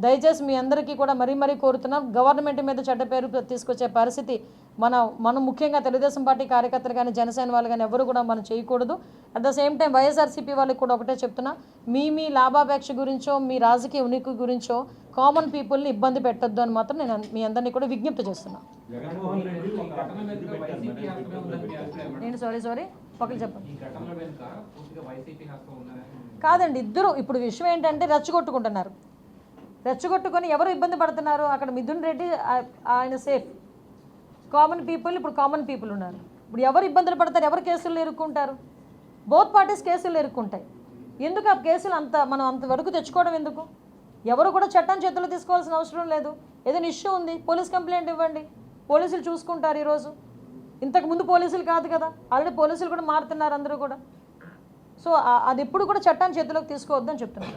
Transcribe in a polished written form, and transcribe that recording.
దయచేసి మీ అందరికీ కూడా మరీ కోరుతున్నాం, గవర్నమెంట్ మీద చెడ్డ పేరు తీసుకొచ్చే పరిస్థితి మనం ముఖ్యంగా తెలుగుదేశం పార్టీ కార్యకర్తలు కానీ జనసేన వాళ్ళు కానీ ఎవరు కూడా మనం చేయకూడదు. At the same time YSRCP వాళ్ళకి కూడా ఒకటే చెప్తున్నా, మీ లాభాపేక్ష గురించో మీ రాజకీయ ఉనికి గురించో కామన్ పీపుల్ని ఇబ్బంది పెట్టొద్దు అని మాత్రం నేను మీ అందరినీ కూడా విజ్ఞప్తి చేస్తున్నాను. నేను సారీ పక్కన చెప్పండి. కాదండి, ఇద్దరు ఇప్పుడు విషయం ఏంటంటే రెచ్చగొట్టుకొని ఎవరు ఇబ్బంది పడుతున్నారు? అక్కడ మిథున్ రెడ్డి ఆయన సేఫ్, కామన్ పీపుల్ ఉన్నారు. ఇప్పుడు ఎవరు ఇబ్బందులు పడతారు, ఎవరు కేసులు ఇరుక్కుంటారు? బోత్ పార్టీస్ కేసులు ఇరుక్కుంటాయి. ఎందుకు ఆ కేసులు మనం అంతవరకు తెచ్చుకోవడం ఎందుకు? ఎవరు కూడా చట్టం చేతుల్లో తీసుకోవాల్సిన అవసరం లేదు. ఏదైనా ఇష్యూ ఉంది, పోలీస్ కంప్లైంట్ ఇవ్వండి, పోలీసులు చూసుకుంటారు. ఈరోజు ఇంతకుముందు పోలీసులు కాదు కదా, ఆల్రెడీ పోలీసులు కూడా మారుతున్నారు అందరూ కూడా. సో అది ఎప్పుడు కూడా చట్టాన్ని చేతిలోకి తీసుకోవద్దని చెప్తున్నారు.